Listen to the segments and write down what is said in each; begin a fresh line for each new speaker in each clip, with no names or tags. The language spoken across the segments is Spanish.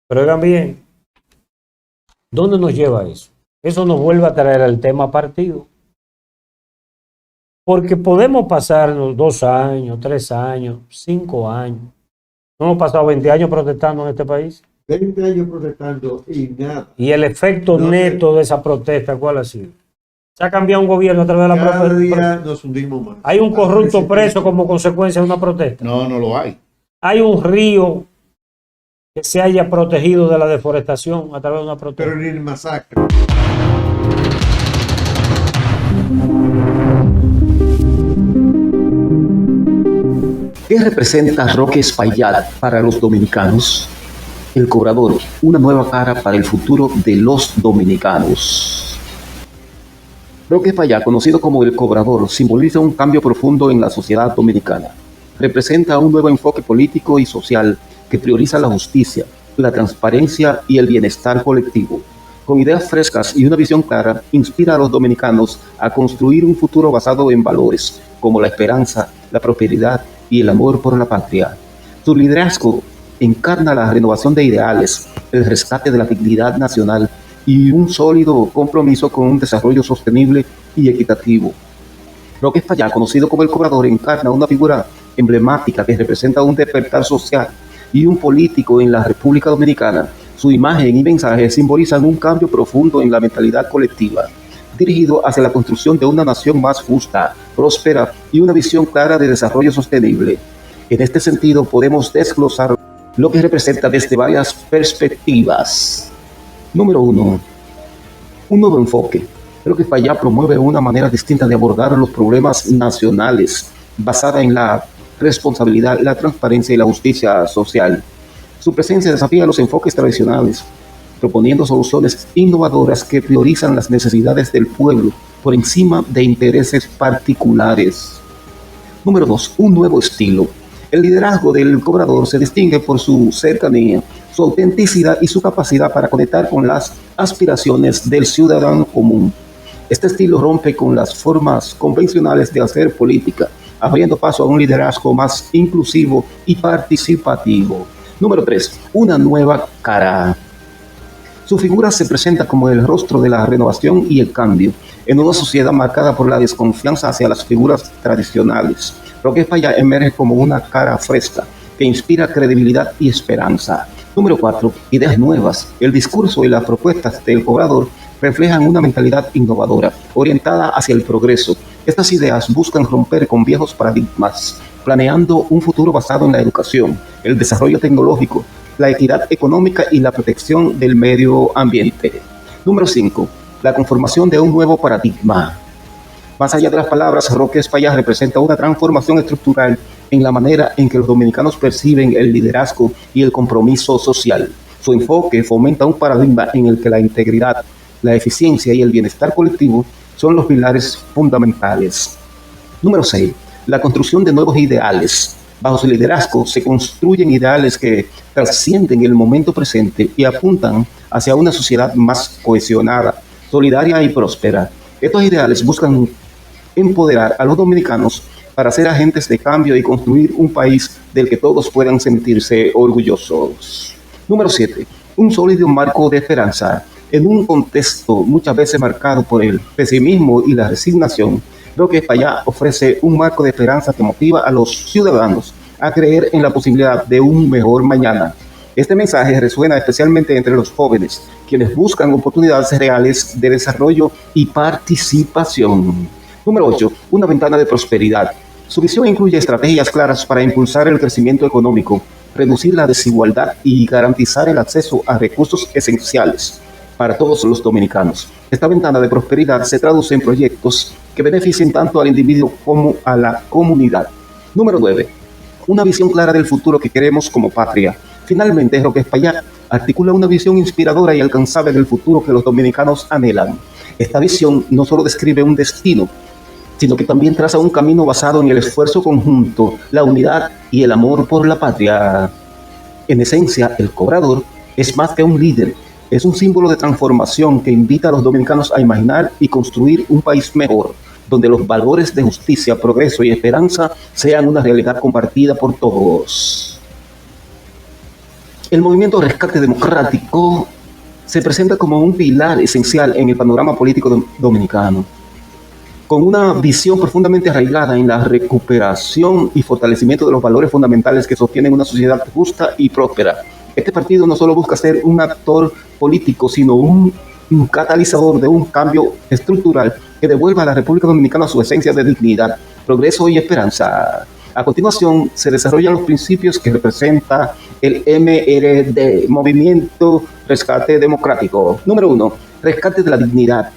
Pero oigan bien, ¿dónde nos lleva eso? Eso nos vuelve a traer el tema partido. Porque podemos pasarnos 2 años, 3 años, 5 años. No hemos pasado 20 años protestando en este país.
20 años protestando y nada.
Y el efecto neto de esa protesta, ¿cuál ha sido? Se ha cambiado un gobierno a través de la
Cada
protesta.
día nos hundimos más.
¿Hay un corrupto preso como consecuencia de una protesta?
No, no lo hay.
¿Hay un río que se haya protegido de la deforestación a través de una protesta?
Pero ni el masacre.
¿Qué representa Roque Espaillat para los dominicanos? El cobrador, una nueva cara para el futuro de los dominicanos. Roque Espaillat, conocido como el cobrador, simboliza un cambio profundo en la sociedad dominicana. Representa un nuevo enfoque político y social que prioriza la justicia, la transparencia y el bienestar colectivo. Con ideas frescas y una visión clara, inspira a los dominicanos a construir un futuro basado en valores como la esperanza, la prosperidad y el amor por la patria. Su liderazgo encarna la renovación de ideales, el rescate de la dignidad nacional y un sólido compromiso con un desarrollo sostenible y equitativo. Roque Espaillat, conocido como el cobrador, encarna una figura emblemática que representa un despertar social y un político en la República Dominicana. Su imagen y mensaje simbolizan un cambio profundo en la mentalidad colectiva, dirigido hacia la construcción de una nación más justa, próspera y una visión clara de desarrollo sostenible. En este sentido, podemos desglosar lo que representa desde varias perspectivas. Número 1. Un nuevo enfoque. Roque Espaillat promueve una manera distinta de abordar los problemas nacionales, basada en la responsabilidad, la transparencia y la justicia social. Su presencia desafía los enfoques tradicionales, proponiendo soluciones innovadoras que priorizan las necesidades del pueblo por encima de intereses particulares. Número 2. Un nuevo estilo. El liderazgo del cobrador se distingue por su cercanía, su autenticidad y su capacidad para conectar con las aspiraciones del ciudadano común. Este estilo rompe con las formas convencionales de hacer política, abriendo paso a un liderazgo más inclusivo y participativo. Número 3. Una nueva cara. Su figura se presenta como el rostro de la renovación y el cambio, en una sociedad marcada por la desconfianza hacia las figuras tradicionales. Roque Espaillat emerge como una cara fresca, que inspira credibilidad y esperanza. Número 4. Ideas nuevas. El discurso y las propuestas del cobrador reflejan una mentalidad innovadora, orientada hacia el progreso. Estas ideas buscan romper con viejos paradigmas, planeando un futuro basado en la educación, el desarrollo tecnológico, la equidad económica y la protección del medio ambiente. Número 5. La conformación de un nuevo paradigma. Más allá de las palabras, Roque Espaillat representa una transformación estructural en la manera en que los dominicanos perciben el liderazgo y el compromiso social. Su enfoque fomenta un paradigma en el que la integridad, la eficiencia y el bienestar colectivo son los pilares fundamentales. Número 6. La construcción de nuevos ideales. Bajo su liderazgo se construyen ideales que trascienden el momento presente y apuntan hacia una sociedad más cohesionada, solidaria y próspera. Estos ideales buscan empoderar a los dominicanos para ser agentes de cambio y construir un país del que todos puedan sentirse orgullosos. Número 7. Un sólido marco de esperanza. En un contexto muchas veces marcado por el pesimismo y la resignación, Roque Espaillat ofrece un marco de esperanza que motiva a los ciudadanos a creer en la posibilidad de un mejor mañana. Este mensaje resuena especialmente entre los jóvenes, quienes buscan oportunidades reales de desarrollo y participación. Número 8. Una ventana de prosperidad. Su visión incluye estrategias claras para impulsar el crecimiento económico, reducir la desigualdad y garantizar el acceso a recursos esenciales para todos los dominicanos. Esta ventana de prosperidad se traduce en proyectos que beneficien tanto al individuo como a la comunidad. Número 9. Una visión clara del futuro que queremos como patria. Finalmente, Roque Espaillat articula una visión inspiradora y alcanzable del futuro que los dominicanos anhelan. Esta visión no solo describe un destino, sino que también traza un camino basado en el esfuerzo conjunto, la unidad y el amor por la patria. En esencia, el cobrador es más que un líder, es un símbolo de transformación que invita a los dominicanos a imaginar y construir un país mejor, donde los valores de justicia, progreso y esperanza sean una realidad compartida por todos. El movimiento Rescate Democrático se presenta como un pilar esencial en el panorama político dominicano, con una visión profundamente arraigada en la recuperación y fortalecimiento de los valores fundamentales que sostienen una sociedad justa y próspera. Este partido no solo busca ser un actor político, sino un catalizador de un cambio estructural que devuelva a la República Dominicana su esencia de dignidad, progreso y esperanza. A continuación, se desarrollan los principios que representa el MRD, Movimiento Rescate Democrático. Número 1. Rescate de la dignidad.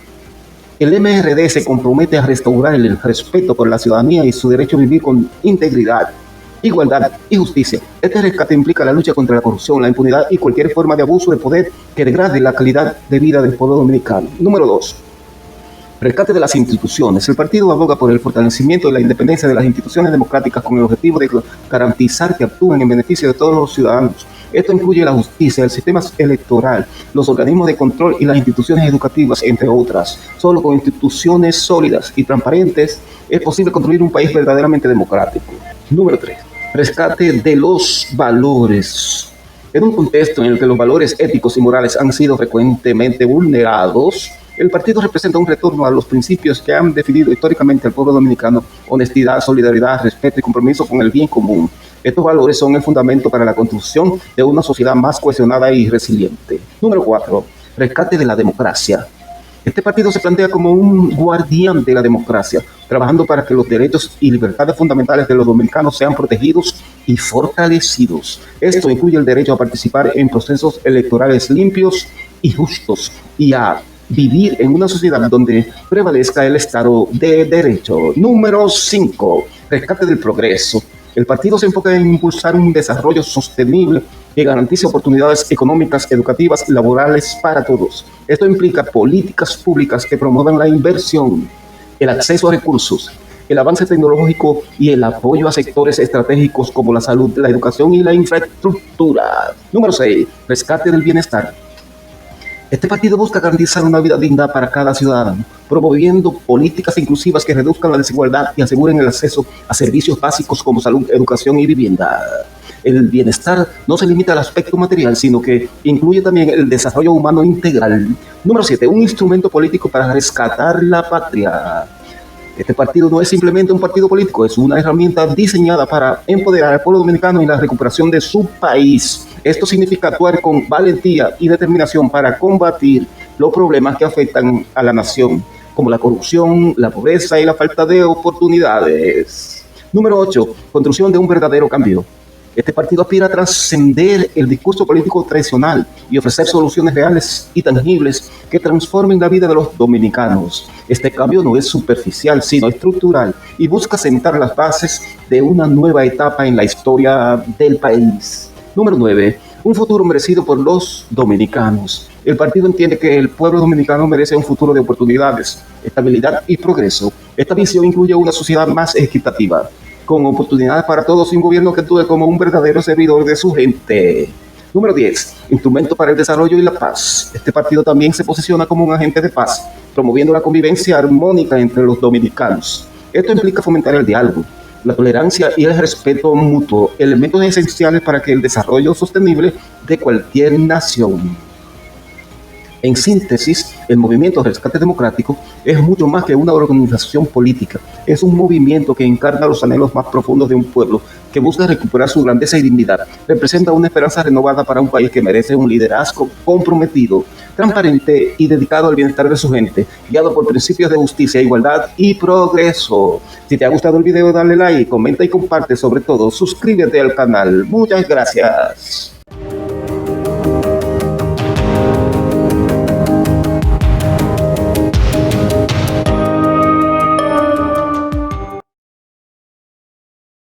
El MRD se compromete a restaurar el respeto por la ciudadanía y su derecho a vivir con integridad, igualdad y justicia. Este rescate implica la lucha contra la corrupción, la impunidad y cualquier forma de abuso de poder que degrade la calidad de vida del pueblo dominicano. Número 2. Rescate de las instituciones. El partido aboga por el fortalecimiento de la independencia de las instituciones democráticas con el objetivo de garantizar que actúen en beneficio de todos los ciudadanos. Esto incluye la justicia, el sistema electoral, los organismos de control y las instituciones educativas, entre otras. Solo con instituciones sólidas y transparentes es posible construir un país verdaderamente democrático. Número 3. Rescate de los valores. En un contexto en el que los valores éticos y morales han sido frecuentemente vulnerados, el partido representa un retorno a los principios que han definido históricamente al pueblo dominicano: honestidad, solidaridad, respeto y compromiso con el bien común. Estos valores son el fundamento para la construcción de una sociedad más cohesionada y resiliente. Número 4. Rescate de la democracia. Este partido se plantea como un guardián de la democracia, trabajando para que los derechos y libertades fundamentales de los dominicanos sean protegidos y fortalecidos. Esto incluye el derecho a participar en procesos electorales limpios y justos y a vivir en una sociedad donde prevalezca el Estado de Derecho. Número 5. Rescate del progreso. El partido se enfoca en impulsar un desarrollo sostenible que garantice oportunidades económicas, educativas y laborales para todos. Esto implica políticas públicas que promuevan la inversión, el acceso a recursos, el avance tecnológico y el apoyo a sectores estratégicos como la salud, la educación y la infraestructura. Número 6. Rescate del bienestar. Este partido busca garantizar una vida digna para cada ciudadano, promoviendo políticas inclusivas que reduzcan la desigualdad y aseguren el acceso a servicios básicos como salud, educación y vivienda. El bienestar no se limita al aspecto material, sino que incluye también el desarrollo humano integral. Número 7. Un instrumento político para rescatar la patria. Este partido no es simplemente un partido político, es una herramienta diseñada para empoderar al pueblo dominicano en la recuperación de su país. Esto significa actuar con valentía y determinación para combatir los problemas que afectan a la nación, como la corrupción, la pobreza y la falta de oportunidades. Número 8. Construcción de un verdadero cambio. Este partido aspira a trascender el discurso político tradicional y ofrecer soluciones reales y tangibles que transformen la vida de los dominicanos. Este cambio no es superficial, sino estructural y busca sentar las bases de una nueva etapa en la historia del país. Número 9. Un futuro merecido por los dominicanos. El partido entiende que el pueblo dominicano merece un futuro de oportunidades, estabilidad y progreso. Esta visión incluye una sociedad más equitativa, con oportunidades para todos y un gobierno que actúe como un verdadero servidor de su gente. Número 10. Instrumento para el desarrollo y la paz. Este partido también se posiciona como un agente de paz, promoviendo la convivencia armónica entre los dominicanos. Esto implica fomentar el diálogo, la tolerancia y el respeto mutuo, elementos esenciales para que el desarrollo sostenible de cualquier nación. En síntesis, el movimiento Rescate Democrático es mucho más que una organización política. Es un movimiento que encarna los anhelos más profundos de un pueblo que busca recuperar su grandeza y dignidad. Representa una esperanza renovada para un país que merece un liderazgo comprometido, transparente y dedicado al bienestar de su gente, guiado por principios de justicia, igualdad y progreso. Si te ha gustado el video, dale like, comenta y comparte. Sobre todo, suscríbete al canal. Muchas gracias.